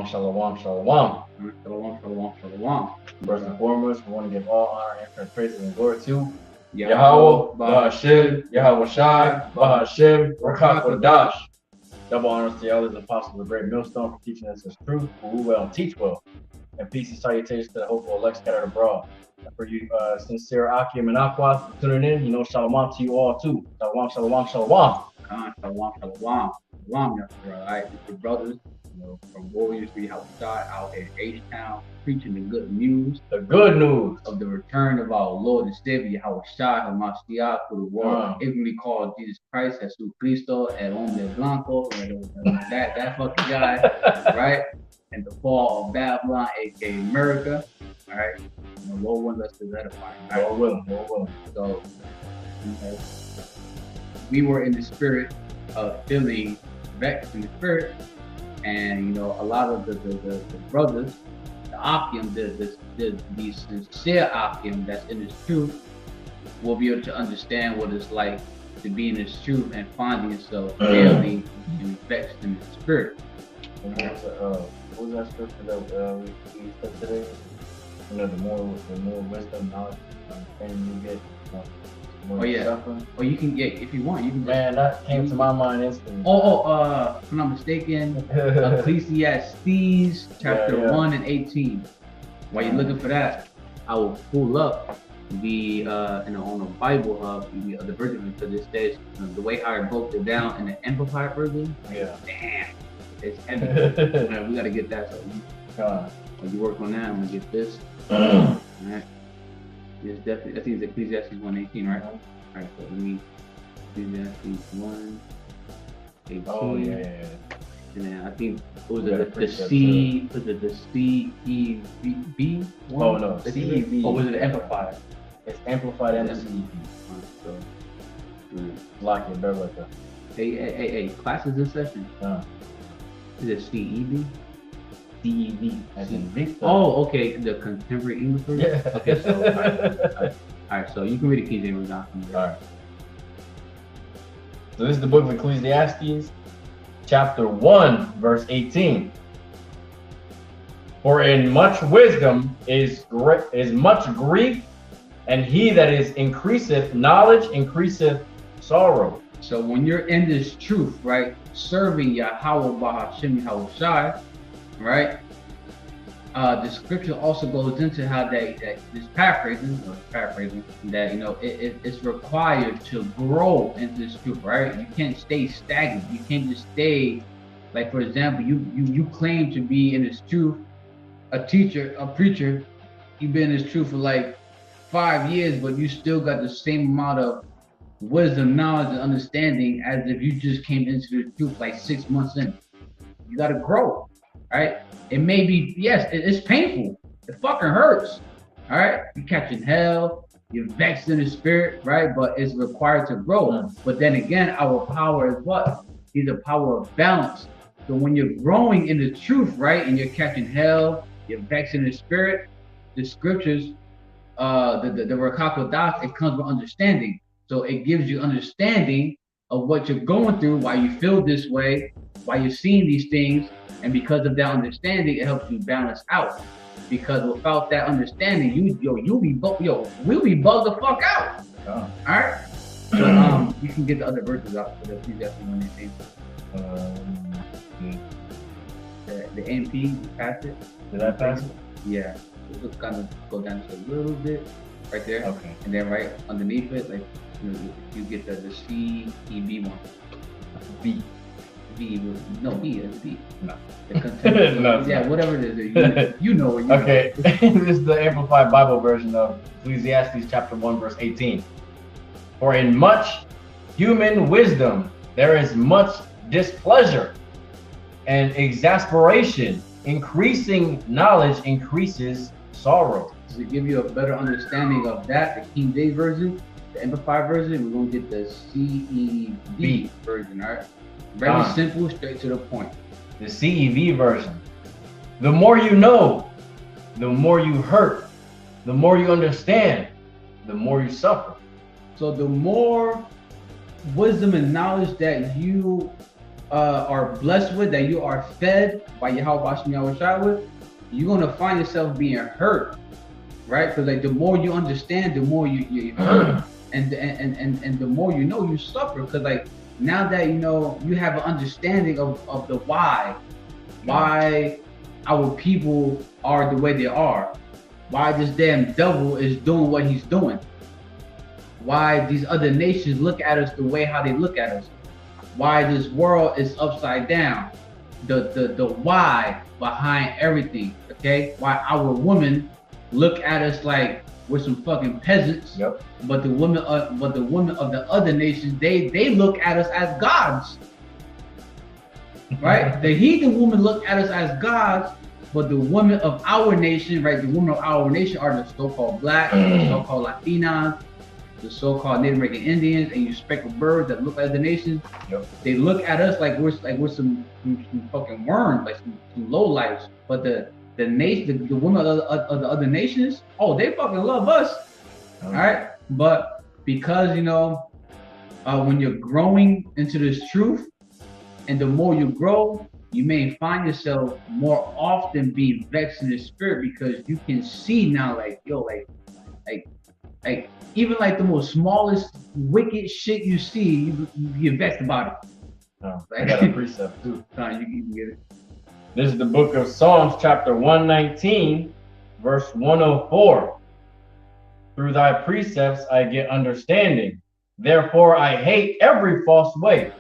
Shalom, shalom, shalom. Shalom, shalom, shalom. First and foremost, we want to give all honor, and praise and glory to YAHAWAH BAHASHAM YAHAWASHI BAHASHAM YAHAWAH. Double honors to the elders, apostles of the great millstone for teaching us his truth, who well and teach well. And peace and salutations to the hopeful elect scattered abroad. And for you sincere Akim and Aqua tuning in, shalom to you all too. Shalom, shalom, shalom. Shalom, shalom. Shalom, y'all. All right, it's your brothers, from Warriors YAHAWAH out in H-Town, preaching the good news. The good news of the return of our Lord and Savior YAHAWASHI HaMashiach to the world, ignorantly called Jesus Christ, Jesus Cristo, El Hombre Blanco, that fucking guy, right? And the fall of Babylon, aka America, all right? And the Lord wants us to edify. Lord willing. So, we were in the spirit of feeling vexed in the spirit, and a lot of the brothers, the Akim, the sincere Akim that's in his truth, will be able to understand what it's like to be in his truth and finding yourself daily and vexed in the spirit. What was that scripture that we said today? The more wisdom, knowledge, understanding you get. Suffering. Oh, you can get, if you want, you can. Man, that came to my mind instantly. If I'm not mistaken, Ecclesiastes chapter 1 and 18. While you're looking for that, I will pull up the on the Bible Hub the version, because it says the way how I broke it down in the Amplified version. Yeah. Damn, it's heavy. Man, we gotta get that. So when you work on that, I'm gonna get this. All right. It's definitely, I think it's Ecclesiastes 1:18, right? All right, so let me Ecclesiastes 1:18. Oh yeah. And then I think the C, was it the CEV? Oh no, the CEV. Or was it Amplified? It's Amplified and the CEV. So, lock it, better like that. Hey, classes in session. Is it CEV? CEV, as in Victor. Oh, okay, the contemporary English version? Yeah. Okay, so, all right, so you can read the King James Version. All right. So this is the book of Ecclesiastes, chapter 1, verse 18. For in much wisdom is much grief, and he that is increaseth knowledge increaseth sorrow. So when you're in this truth, right, serving YAHAWAH BAHASHAM YAHAWASHI, right? The scripture also goes into how that this paraphrasing that it's required to grow into this truth, right? You can't stay stagnant. You can't just stay, like, for example, you claim to be in this truth, a teacher, a preacher. You've been in this truth for like 5 years, but you still got the same amount of wisdom, knowledge, and understanding as if you just came into the truth like 6 months in. You got to grow. Right? It may be, yes, it's painful. It fucking hurts. All right? You're catching hell. You're vexed in the spirit, right? But it's required to grow. But then again, our power is what? Is the power of balance. So when you're growing in the truth, right, and you're catching hell, you're vexed in the spirit, the scriptures, the Rakakodas, it comes with understanding. So it gives you understanding of what you're going through, why you feel this way, why you're seeing these things. And because of that understanding, it helps you balance out. Because without that understanding, we'll be bugged the fuck out. All right. So you can get the other verses out for the Ecclesiastes 1:18. The NP, you pass it. Did I pass it? Yeah. Just kind of go down just a little bit, right there. Okay. And then right underneath it, like you get the CEB one. B. B is B. No. No. Yeah, whatever it is. You know what you Okay. This is the Amplified Bible version of Ecclesiastes chapter 1, verse 18. For in much human wisdom there is much displeasure and exasperation. Increasing knowledge increases sorrow. To give you a better understanding of that, the King James version, the Amplified version, we're going to get the CEV version, all right? Very simple, straight to the point. The CEV version. The more you know, the more you hurt, the more you understand, the more you suffer. So the more wisdom and knowledge that you are blessed with, that you are fed by YAHAWASHI Yahawashi with, you're gonna find yourself being hurt, right? Because like the more you understand, the more you hurt, and the more you know, you suffer. Because like now that you know, you have an understanding of the why our people are the way they are, why this damn devil is doing what he's doing, why these other nations look at us the way how they look at us, why this world is upside down, the why behind everything, okay? Why our women look at us like we're some fucking peasants, Yep. but the women of the other nations, they look at us as gods, right? The heathen women look at us as gods, but the women of our nation, right? The women of our nation are the so-called black, the so-called Latinas, the so-called Native American Indians, and you speckled birds that look like the nations. Yep. They look at us like we're some fucking worms, like some low lives. But the nation, the women of the other nations, oh, they fucking love us. All right, but because you know, when you're growing into this truth, and the more you grow, you may find yourself more often being vexed in the spirit, because you can see now, like, yo, like even like the most smallest wicked shit you see, you get vexed about it. Oh, I got a precept too. You can get it. This is the book of Psalms, chapter 119, verse 104. Through thy precepts I get understanding. Therefore I hate every false way.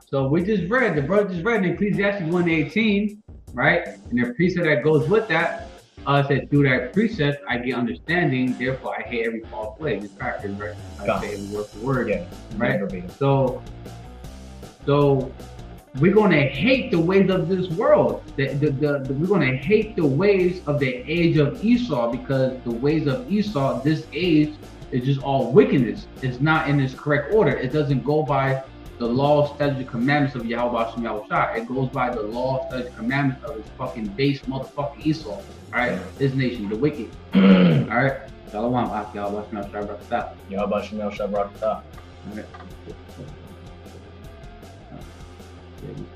So we just read, the brother just read in Ecclesiastes 1:18, right? And the precept that goes with that said, through that precept I get understanding, therefore I hate every false way. This paraphrase, right? I say it word for word, yeah, right? So we're gonna hate the ways of this world. We're gonna hate the ways of the age of Esau, because the ways of Esau, this age, is just all wickedness. It's not in its correct order. It doesn't go by the law, statute, commandments of YAHAWAH Yahawashi. It goes by the law, statute, commandments of his fucking base motherfucking Esau. All right, this nation, the wicked. All right, Shalom, YAHAWAH Ratazah. YAHAWAH Ratazah. All right.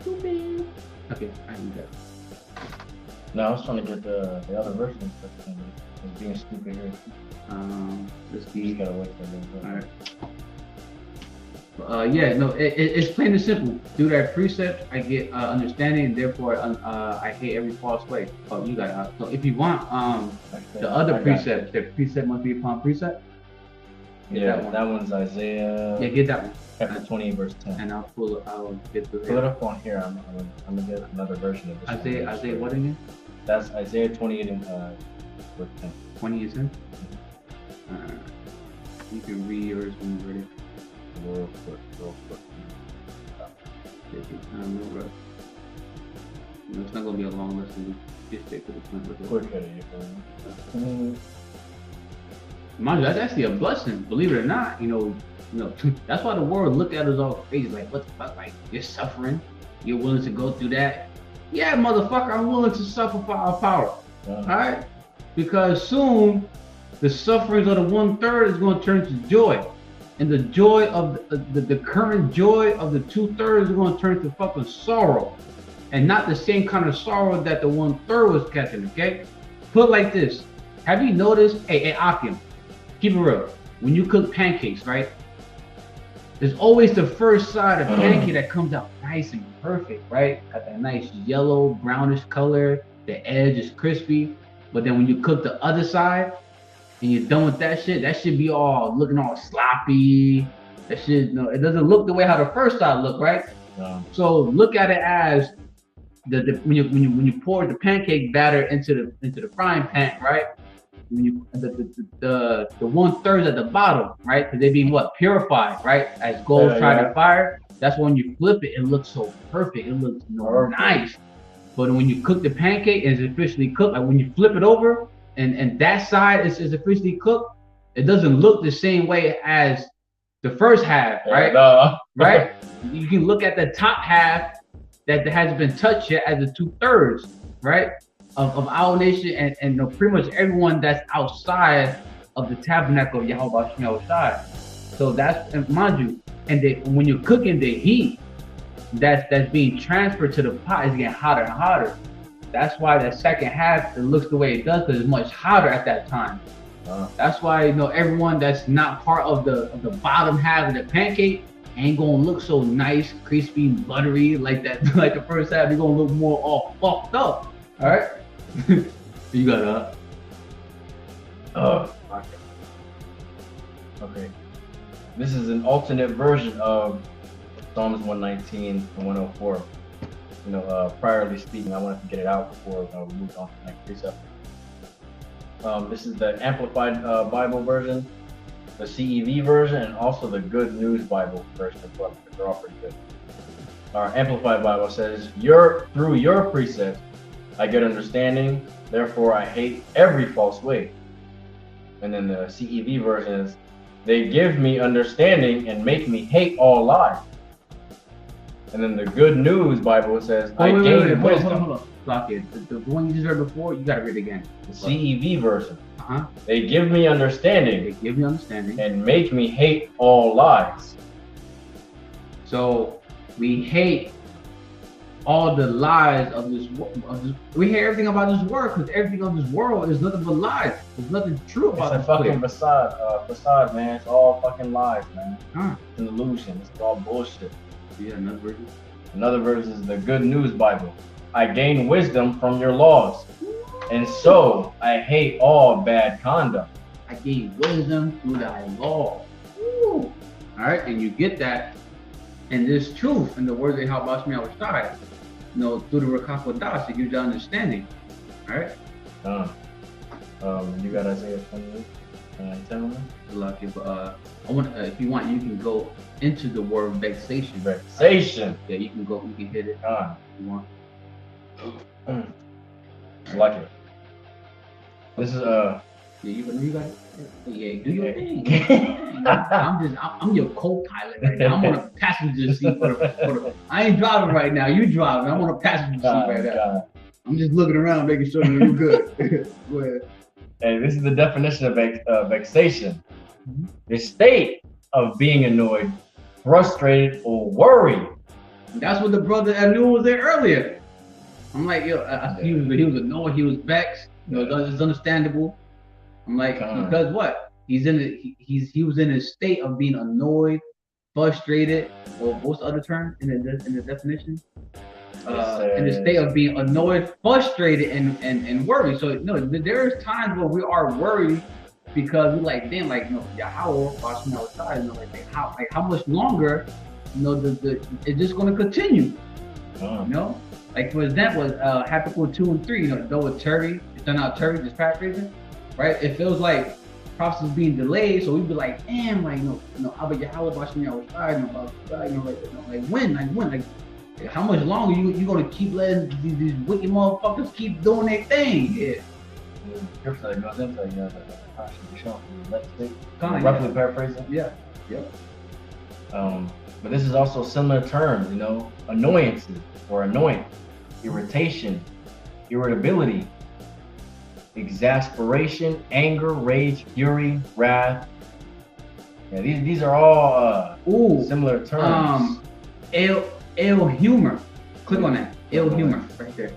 Stupid. Okay, I need that. No, I was trying to get the other version. It's being stupid here. Let's You see. just gotta wait for it. All right. Yeah, no, it's plain and simple. Through that precept, I get understanding, and therefore I hate every false way. Oh, you got it. So if you want the other precept, the precept must be upon precept. Yeah, that one's Isaiah. Yeah, get that one. Chapter 28, verse 10. And I'll get to Pull it up on here. I'm gonna get another version of this. Isaiah what again? That's Isaiah 28 and verse 10. 20 and 10. You can read yours when you're ready. Real quick. Take your time, no rush. You know, it's not gonna be a long lesson. Just stick to the point with it. Quick headed, Mind you, that's actually a blessing, believe it or not. You know, that's why the world look at us all crazy, like, what the fuck, like, you're suffering, you're willing to go through that. Yeah, motherfucker, I'm willing to suffer for our power. All right, because soon the sufferings of the 1/3 is going to turn to joy, and the joy of the current joy of the 2/3 is going to turn to fucking sorrow, and not the same kind of sorrow that the 1/3 was catching. Okay, put it like this: have you noticed? Hey, Akim, keep it real. When you cook pancakes, right? There's always the first side of pancake that comes out nice and perfect, right? Got that nice yellow, brownish color. The edge is crispy. But then when you cook the other side and you're done with that shit be all looking all sloppy. That shit, no, it doesn't look the way how the first side look, right? So look at it as when you pour the pancake batter into the frying pan, right? When you the 1/3 at the bottom, right? Because they're being what? Purified, right? As gold tried to fire. That's when you flip it, it looks so perfect. It looks nice. But when you cook the pancake and it's officially cooked, like when you flip it over and that side is officially cooked, it doesn't look the same way as the first half, right? Right? You can look at the top half that hasn't been touched yet as the 2/3, right? Of our nation and pretty much everyone that's outside of the tabernacle of YAHAWASHI Yahawashi. So that's, and mind you, and when you're cooking the heat that's being transferred to the pot is getting hotter and hotter. That's why that second half it looks the way it does because it's much hotter at that time. That's why everyone that's not part of the bottom half of the pancake ain't gonna look so nice, crispy, buttery like that. Like the first half, they're gonna look more all fucked up. All right, you got okay. This is an alternate version of Psalms 119 and 104. Priorly speaking, I wanted to get it out before we moved on to the next precept. This is the Amplified Bible version, the CEV version, and also the Good News Bible version as well, because they're all pretty good. Our Amplified Bible says, through your precepts, I get understanding, therefore I hate every false way. And then the CEV version is, they give me understanding and make me hate all lies. And then the Good News Bible says, I gain wisdom. Hold on. Block it. The one you just read before, you gotta read it again. The CEV version. They give me understanding. They give me understanding. And make me hate all lies. So we hate all the lies of this. We hate everything about this world because everything of this world is nothing but lies. There's nothing true about it. It's a fucking facade, man. It's all fucking lies, man. It's an illusion. It's all bullshit. Yeah, another version. Another verse is the Good News Bible. I gain wisdom from your laws, and so I hate all bad conduct. I gain wisdom through thy law. All right, and you get that, and this truth in the words of YAHAWASHI W4Y, through the YAHAWAH, it gives you understanding. All right. You got Isaiah 28. Tell me. Lucky, but I want. If you want, you can go into the word vexation. Vexation. Yeah, you can go. You can hit it. If you want. I like it. This is Yeah, you got it. Yeah, do your thing. I'm your co-pilot right now. I'm on a passenger seat for the. I ain't driving right now. You driving. I'm on a passenger seat right now. I'm just looking around, making sure you're good. Go ahead. Hey, this is the definition of vexation. The state of being annoyed, frustrated, or worried. That's what the brother I knew was there earlier. I'm like, he was annoyed, he was vexed. It's understandable. I'm like, because what? He was in a state of being annoyed, frustrated, or what's the other term in the definition? In the state of being annoyed, frustrated, and worried. So there's times where we are worried because we're like, damn, Yahawah Bahasham Yahawashi, how much longer, it's just gonna continue. Like for example, Habakkuk 2 and 3, though it's Terry, it's not out Terry, just paraphrasing, right? It feels like prophecy is being delayed, so we'd be like, damn, Abba Yahawah Bahasham Yahawashi, when? How much longer you gonna keep letting these wicked motherfuckers keep doing their thing? Yeah. Scripture that goes into roughly paraphrasing. Yeah. Yep. But this is also similar terms, annoyances or annoyance, irritation, irritability, exasperation, anger, rage, fury, wrath. Yeah, these are all similar terms. Ill humor. Click on that. Ill humor right there.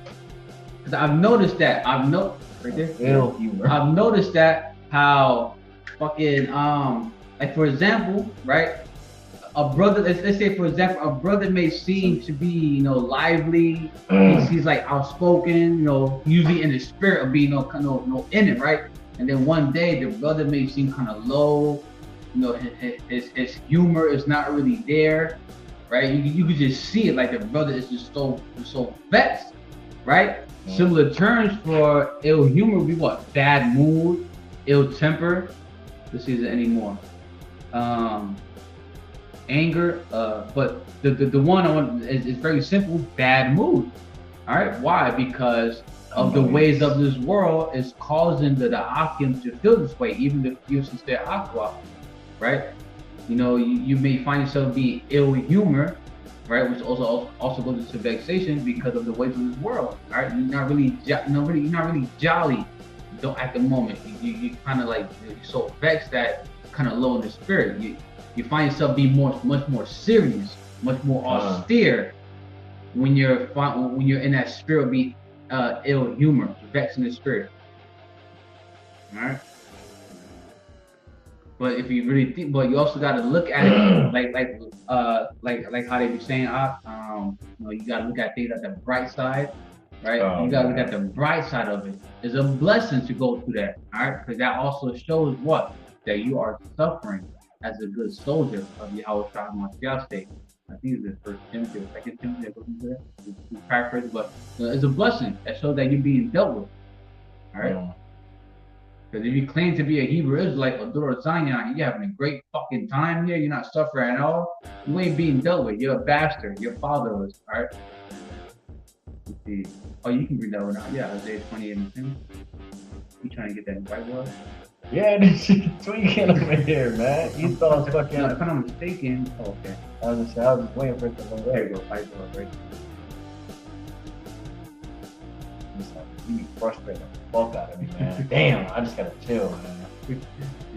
Because I've noticed that. Right there. Ill humor. I've noticed that how fucking like for example, right? A brother, let's say for example, a brother may seem to be, lively. He's like outspoken, usually in the spirit of being in it, right? And then one day the brother may seem kind of low. His humor is not really there. Right, you could just see it, like the brother is just so vexed, right? Similar terms for ill humor would be what? Bad mood, ill temper. Let's see if there's any more. Anger, but the one I want is very simple. Bad mood. All right, why? Because of the ways of this world is causing the Akim to feel this way, even if you since they're Aqua, right? You may find yourself being ill humor, right? Which also goes into vexation because of the ways of this world. All right, you're not really jolly. At the moment. You kind of like you're so vexed that kind of low in the spirit. You find yourself being much more serious, much more austere, when you're in that spirit be ill humor, vexing the spirit. All right. But if you really think, but you also got to look at it like how they be saying, you got to look at things at the bright side, right? You got to look at the bright side of it. It's a blessing to go through that, all right? Because that also shows what that you are suffering as a good soldier of YAHAWASHI Mashiach. I think it's the 1 Timothy or 2 Timothy. To paraphrase, but it's a blessing that shows that you're being dealt with, all right? Because if you claim to be a Hebrew Israelite or Dora Zion, you're having a great fucking time here, you're not suffering at all, you ain't being dealt with. You're a bastard. You're fatherless. All right? Let's see. Oh, you can read that one out. Yeah, Isaiah 28 and 10. You trying to get that right word? Yeah, this shit tweaking over here, man. You thought I was fucking. No, if I'm not mistaken. Oh, okay. I was just waiting for it to go. There you go. Fight word right You be frustrated the fuck out of me, man. Damn, I just gotta chill, man.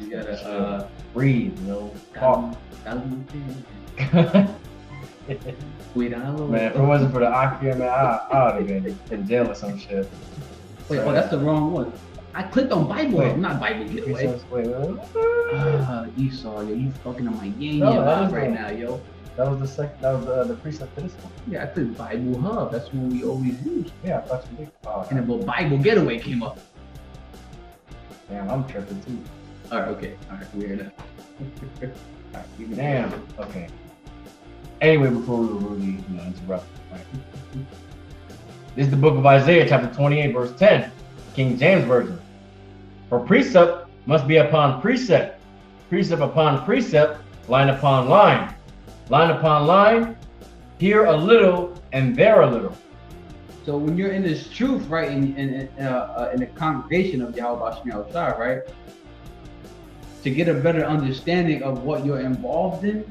You gotta breathe, you know. Talk. Cuidado. Man, if it wasn't for the Akira, man, I would have been in jail or some shit. Wait, oh, that's the wrong one. I clicked on Bible. Wait. Not Bible. Wait. Esau, yo, you fucking on my game right now, yo. That was the second. That was the precept for this one. Yeah, I clicked Bible Hub. That's what we always use. Yeah, I thought you did. And then Bible Getaway came up. Damn, I'm tripping too. All right, okay. All right, weird. Alright, damn. Okay. Anyway, before we really interrupt, right. This is the book of Isaiah, chapter 28, verse 10, King James Version. For precept must be upon precept, precept upon precept, line upon line, line upon line, here a little and there a little. So when you're in this truth, right, in the congregation of YAHAWAH BAHASHAM YAHAWASHI, right, to get a better understanding of what you're involved in,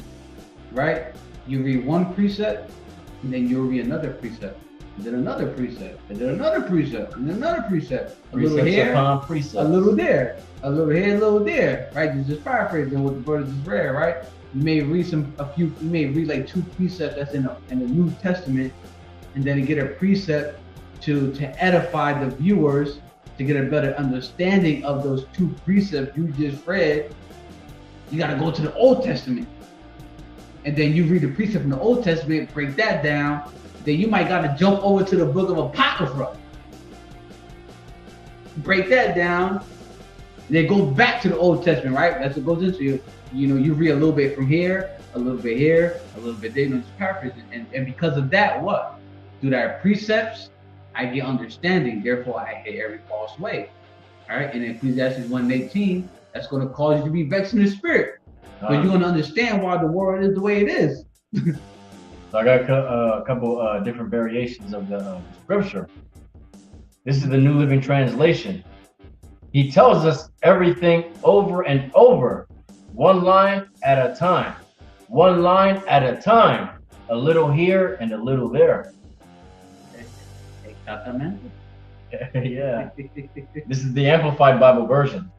right, you read one precept, and then you'll read another precept, and then another precept, and then another precept, and then another precept. A little here, a little there, a little here, a little there, right? Just paraphrasing what the brother just read, right? You may read you may read like 2 precepts that's in the New Testament, and then get a precept to edify the viewers, to get a better understanding of those 2 precepts you just read. You got to go to the Old Testament, and then you read the precept from the Old Testament, break that down. Then you might got to jump over to the book of Apocrypha, break that down, then go back to the Old Testament, right? That's what goes into you read a little bit from here, a little bit here, a little bit there, just paraphrasing. And because of that, what? Through that precepts, I get understanding, therefore I hate every false way. All right, and in Ecclesiastes 1:18, that's going to cause you to be vexed in the spirit. But you're going to understand why the world is the way it is. So I got a couple different variations of the scripture. This is the New Living Translation. He tells us everything over and over, one line at a time, one line at a time, a little here and a little there. Yeah. This is the Amplified Bible version.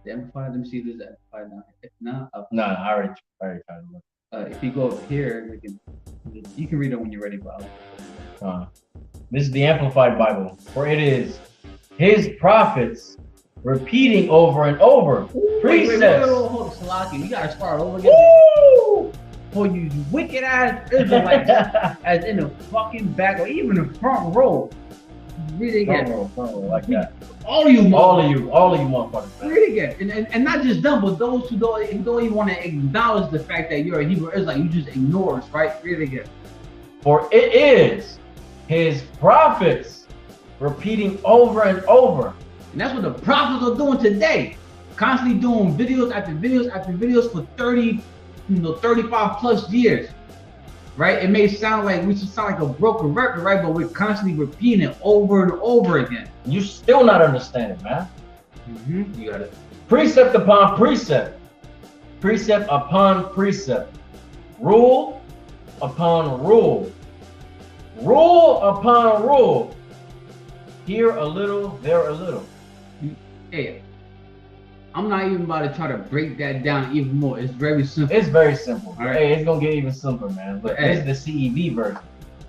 The Amplified, let me see if this is Amplified now. If not, no, I already tried to look. If you go up here, you can read it when you're ready, Bob. This is the Amplified Bible, for it is his prophets repeating over and over precepts. Hold on, Salaki. You gotta start over again. For you wicked ass Israelites, as in the fucking back or even the front row. Read it again. Front row, like that. All of you motherfuckers. Read it again. And not just them, but those who don't even want to acknowledge the fact that you're a Hebrew Israelite, you just ignore us, right? Read it again. For it is his prophets repeating over and over. And that's what the prophets are doing today. Constantly doing videos after videos after videos for 35 plus years. Right? It may sound like we should sound like a broken record, right? But we're constantly repeating it over and over again. You still not understanding, man. You got it. Precept upon precept, precept upon precept, rule upon rule, rule upon rule. Here a little, there a little. Hey, I'm not even about to try to break that down even more. It's very simple. It's very simple. All right. Hey, it's gonna get even simpler, man. But this is the CEV version.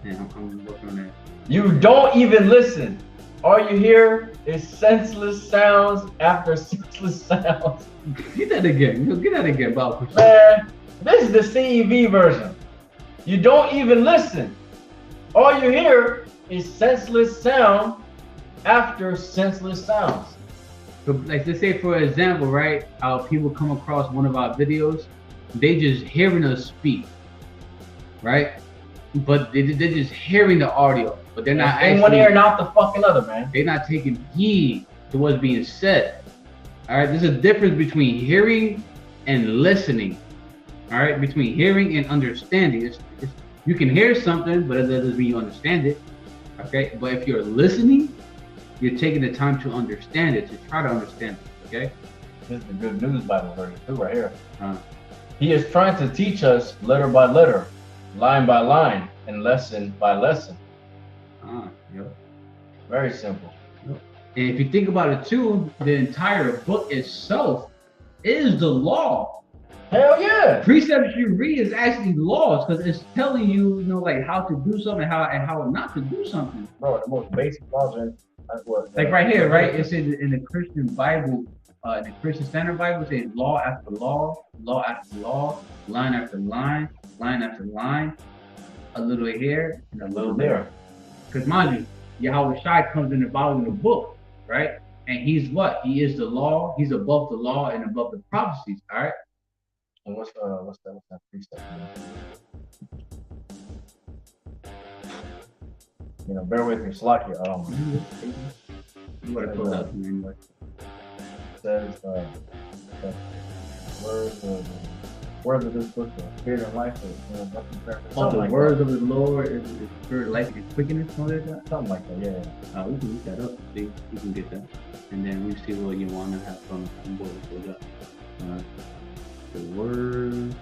Yeah, I'm working on that. You don't even listen. All you hear is senseless sounds after senseless sounds. Get that again. Get that again, Bob. Man, this is the CEV version. You don't even listen. All you hear is senseless sound after senseless sounds. So, like, let's say, for example, right, how people come across one of our videos, they just hearing us speak, right? But they're just hearing the audio, but they're not in one ear and out the fucking other, man. They're not taking heed to what's being said. All right, there's a difference between hearing and listening. All right, between hearing and understanding. You can hear something, but it doesn't mean you understand it. Okay, but if you're listening, you're taking the time to understand it, to try to understand it. Okay, this is the Good News Bible version too, right here. He is trying to teach us letter by letter, line by line, and lesson by lesson. Yep. Very simple. Yep. And if you think about it too, the entire book itself is the law. Hell yeah! Precepts you read is actually laws, because it's telling you, like, how to do something, how not to do something. Bro, the most basic laws are like right here, right? It says in the Christian Bible, in the Christian Standard Bible, it says law after law, law after law, line after line, line after line, a little here and a little there. Because mind you, YAHAWASHI comes in the bottom of the book, right? And he's what? He is the law. He's above the law and above the prophecies. All right. And what's that precept? Bear with me, Slakia. You gotta close out to me anyway. It says words of this book are spirit and life. The words of the Lord is spirit, life, and quickness. Something like that. Yeah. We can look that up. See, we can get that, and then we see what you want to have from board for that. The word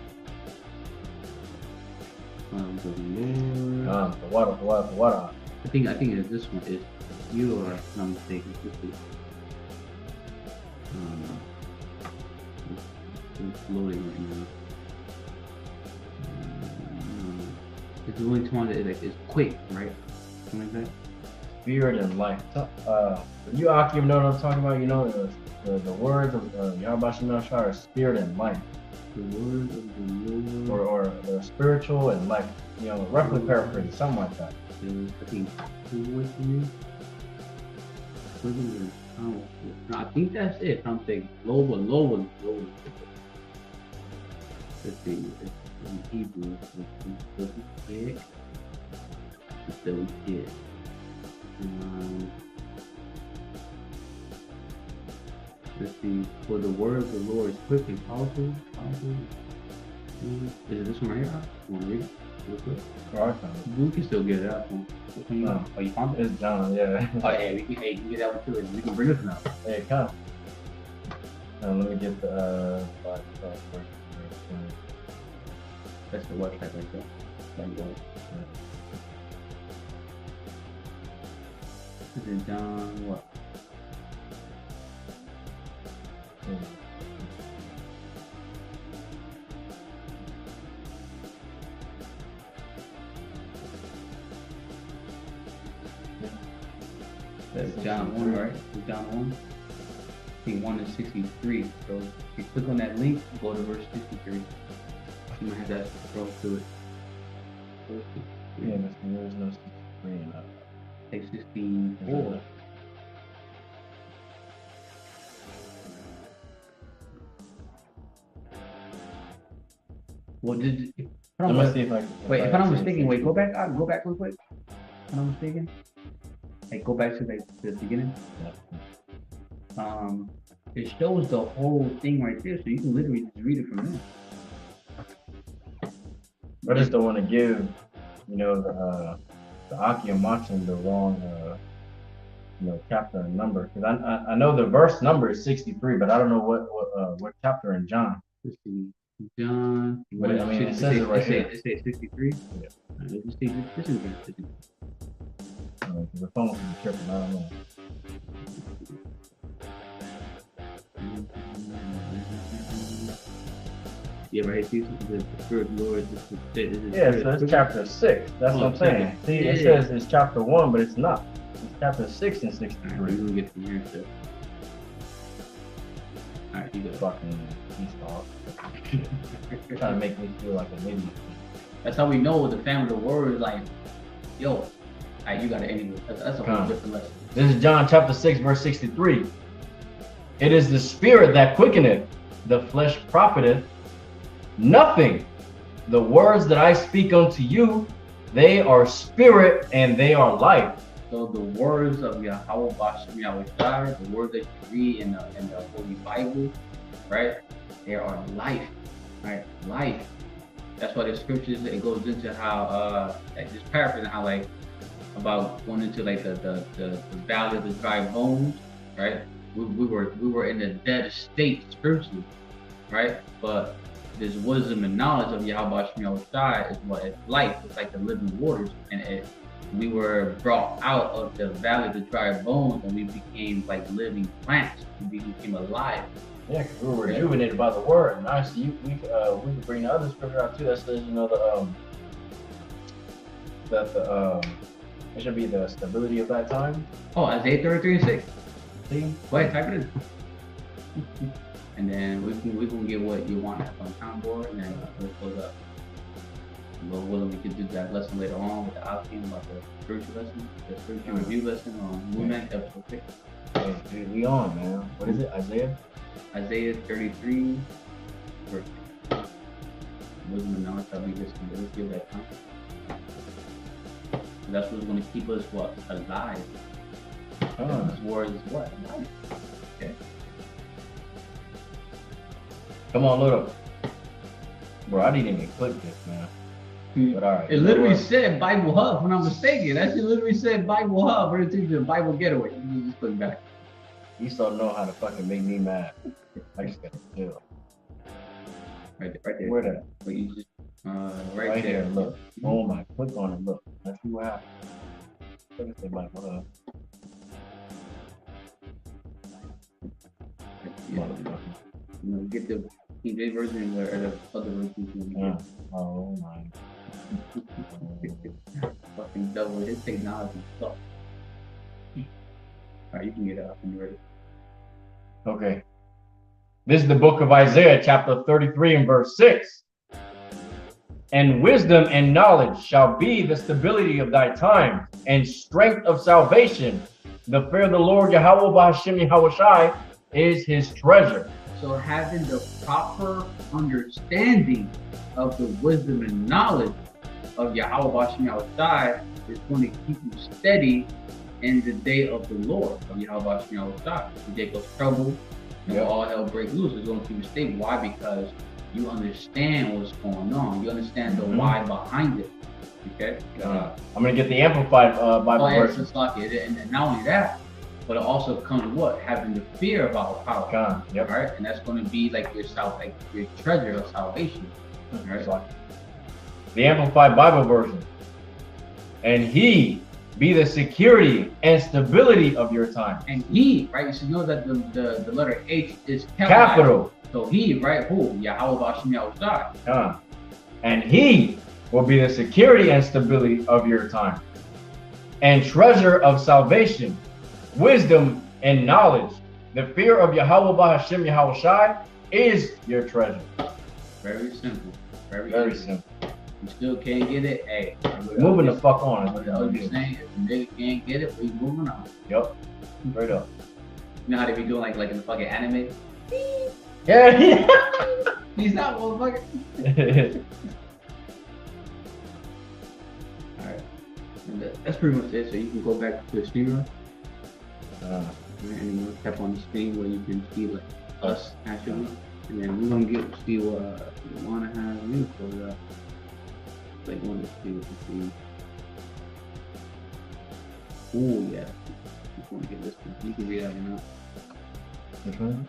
of the Lord. The water. I think it's this one. Is you are not mistaken. This is it's loading right now. It's the only one that is quick, right? Something like that. Spirit and life. You Akim know what I'm talking about? The words of YAHAWASHI W4Y are spirit and life. The words of the Lord. Or the spiritual and life. Roughly paraphrasing, something like that. I think I think that's it. I'm thinking low. Let's see. In Hebrew, let's see. For the word of the Lord is quick and powerful. Is it this one right here? You want to read it real quick? Oh, I found it. We can still get it out. No. Oh, you found it? It's John, yeah. Oh, yeah, we can get that one too. We can bring this one out. Hey, come. Let me get the That's the website right there. There you go. This is John what? That's John 1, right? John 1. I think 1 is 63. So if you click on that link, go to verse 63. You might have that scroll through it. Yeah, there's no 63 in that. Like 64. Well, if I'm not mistaken, wait, go back real quick. If I'm not mistaken. Like, go back to the beginning. Yeah. It shows the whole thing right there, so you can literally just read it from there. I just don't want to give, the Akim Machin the wrong, chapter and number, because I know the verse number is 63, but I don't know what chapter in John. Let's see, John. But it says it right here. It says 63. Yeah. Let's see. This is verse 63. The phone will be tripping. I don't know. Yeah, right. The Spirit of the Lord is Yeah, so it's chapter 6. That's what I'm saying. See, it says it's chapter 1, but it's not. It's chapter 6 and 63. We're gonna get from here too. Alright, you go. Fucking beast dog. Trying to make me feel like an idiot. That's how we know the family of the word is like, yo, alright, you got it anyway. That's a whole different lesson. This is John chapter 6, verse 63. It is the spirit that quickeneth, the flesh profiteth nothing. The words that I speak unto you, they are spirit and they are life. So the words of YAHAWAH BAHASHAM YAHAWASHI, the words that you read in the Holy Bible, right? They are life, right? Life. That's why the scriptures, it goes into how just paraphrasing how like about going into like the valley of the dry bones, right? We were in a dead state spiritually, right? But this wisdom and knowledge of YAHAWAH BAHASHAM is what it's life. It's like the living waters, and we were brought out of the valley of the dry bones, and we became like living plants. We became alive. Yeah, because we were rejuvenated by the word. And honestly, we could bring the other scripture out too that says, you know, it should be the stability of that time. Oh, Isaiah 33:6. See? Wait, type it in. And then we can get what you want on time board, and then we'll close up. Lord willing, we could do that lesson later on with the outcome about the spiritual lesson, the spiritual review lesson on movement, episode 6. Hey, dude, we on, man. What is it? Isaiah 33, verse 6. Wisdom and knowledge shall be this stability of that time. So that's what's going to keep us what? Alive. This word is what? Life. Okay. Come on, load up. Bro, I didn't even click this, man. But all right. It literally said Bible Hub, if I'm not mistaken. That shit literally said Bible Hub, but it's a Bible Getaway. You just click back. You still know how to fucking make me mad. I just gotta chill. Right there. Where that? But you just, right there. Here, look. Oh my, click on it, look. Let's see what happens. Look at the Bible Hub. You know, get the TJ version or the other version. Oh my. Fucking double his technology stuff. Alright, you can get it up when you're ready. Okay. This is the book of Isaiah, chapter 33 and verse 6. And wisdom and knowledge shall be the stability of thy time, and strength of salvation. The fear of the Lord YAHAWAH BAHASHAM YAHAWASHI is his treasure. So having the proper understanding of the wisdom and knowledge of YAHAWAH BAHASHAM YAHAWASHI is going to keep you steady in the day of the Lord of YAHAWAH BAHASHAM YAHAWASHI. The day of trouble, and all hell break loose, is going to keep you steady. Why? Because you understand what's going on. You understand the why behind it. Okay? I'm going to get the Amplified Bible version. And not only that, but it also comes with what? Having the fear of our power. Yep. Right? And that's going to be like your treasure of salvation. Right? The Amplified Bible version. And he be the security and stability of your time. And he, right? You should know that the letter H is capital. So he, right? Who? YAHAWAH BAHASHAM YAHAWASHI. And he will be the security and stability of your time. And treasure of salvation, wisdom and knowledge. The fear of YAHAWAH BAHASHAM YAHAWASHI is your treasure. Very simple. Very simple. You still can't get it, hey. Moving the fuck on. What I was saying, if the nigga can't get it, we moving on. Yep. Straight up. You know how they be doing like in the fucking anime? Yeah. He's not motherfucker. Alright. That's pretty much it. So you can go back to the streamer. And you tap on the screen where you can see like us actually. And then we're gonna see what we wanna have you for like want to see what you see. Oh yeah. Just want to get this one. You can read out now. Which one?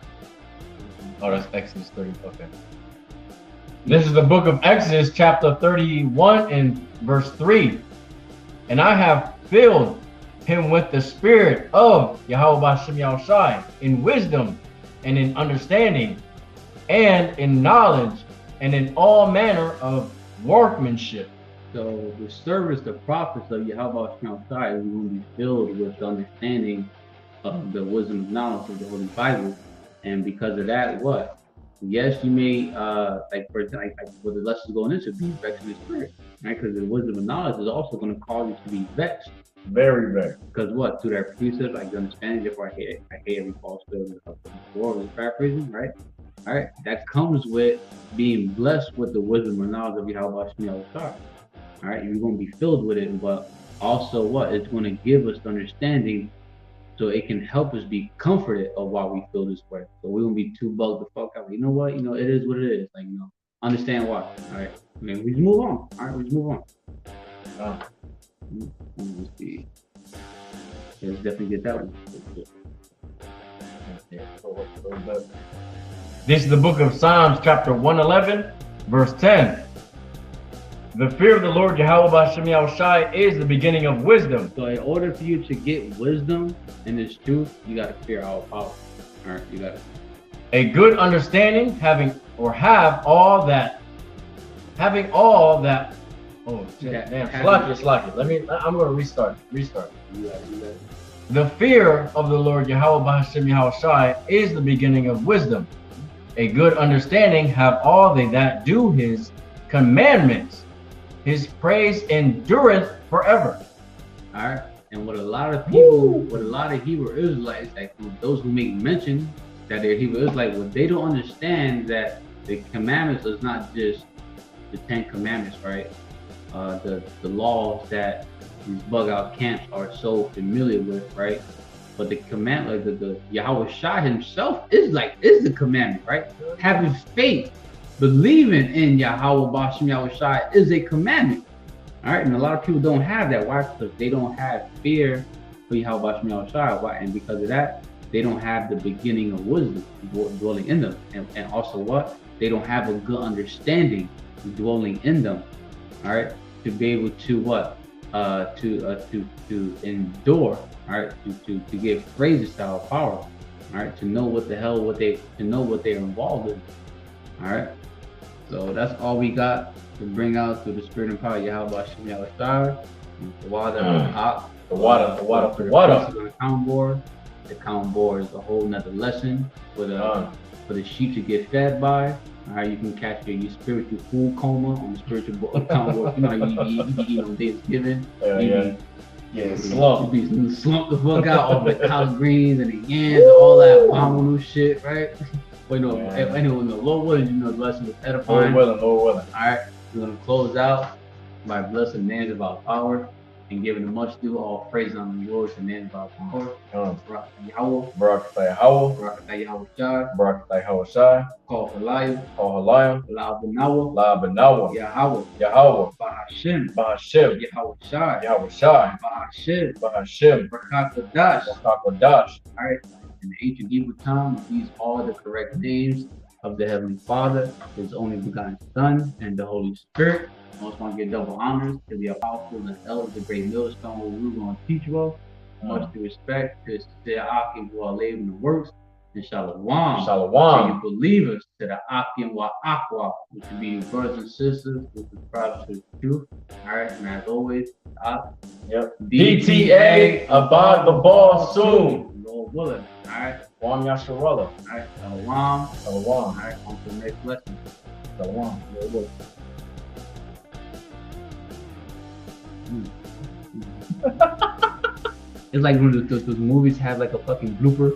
Oh, that's Exodus 30. Okay. This is the book of Exodus, chapter 31 and verse 3. And I have filled him with the spirit of YAHAWAH BAHASHAM YAHAWASHI in wisdom and in understanding and in knowledge and in all manner of workmanship. So the service, the prophets of Yahawah Shai is going to be filled with the understanding of the wisdom and knowledge of the Holy Bible. And because of that, what? Yes, you may, like for example, like what the lesson going into, be vexed in the spirit, right? Because the wisdom and knowledge is also going to cause you to be vexed. Very vexed. Because what? Through that precept, like the understanding, therefore I hate every falsehood of the world, is paraphrasing, right? All right, that comes with being blessed with the wisdom and knowledge of Yahawah Shai. All right, you're going to be filled with it, but also what? It's going to give us the understanding so it can help us be comforted of why we feel this way. So we won't be too bugged the fuck out. You know what? You know, it is what it is. Like, you know, understand why. All right. I mean, we just move on. All right, we just move on. Let's see. Let's definitely get that one. This is the book of Psalms, chapter 111, verse 10. The fear of the Lord Yahawah Bahashem Yahawashi is the beginning of wisdom. So in order for you to get wisdom and this truth, you got to fear our power. All right, you got to. A good understanding, having all that. Oh, shit, damn, slack it. I'm going to restart. You got it. The fear of the Lord Yahawah Bahashem Yahawashi is the beginning of wisdom. A good understanding, have all they that do his commandments. His praise endureth forever. All right. And what a lot of people, what a lot of Hebrew Israelites, like those who make mention that they're Hebrew Israelites, what they don't understand that the commandments is not just the 10 commandments, right? The laws that these bug out camps are so familiar with, right? But the commandment, like the Yahawah Shai himself is the commandment, right? Having faith, believing in Yahawah Bahashem Yahawashi is a commandment. All right, and a lot of people don't have that. Why? Because they don't have fear for Yahawah Bahashem Yahawashi. Why? And because of that, they don't have the beginning of wisdom dwelling in them. And also what? They don't have a good understanding dwelling in them. All right, to be able to what? To endure. All right, to give praises to our power. All right, to know what they're involved in. All right. So that's all we got to bring out through the spirit and power of Yahawah Bahashem Yahawashi. The water, the count board. The count board is a whole nother lesson for the sheep to get fed by. All right, you can catch your spiritual food coma on the spiritual count board. You know, you be eating on Thanksgiving. Slump. You be slump the fuck out all the collard greens and the yams and all that abominable shit, right? But you know, anyone the Lord willing, you know, the blessing was edifying. Lord willing. All right, we're gonna close out by blessing the names of our power and giving the much due all praise on the Lord and names of our power. Barak Yahawah. Barak Yahawah. Barak Yahawashi. Barak Yahawashi. Call Halayim. La Banawa. Yahawah Bahashem. Yahawashi. Bahashem. Rakakadash. All right. In the ancient Hebrew tongue, these are the correct names of the Heavenly Father, His only begotten Son, and the Holy Spirit. I also want to give double honors to the apostles and elders, the great millstone, where we're going to teach you. Much respect to the Akim who are laboring the works, and Shalom. To you believers, to the Akim wa Aqua, which would be your brothers and sisters, who subscribe to the truth. All right, and as always, DTA, abide the ball soon. Lord willing. All right. Wam Yasharallah. All right. Shalom. All right. On to the next lesson. Shalom. It's like when the movies have like a fucking blooper.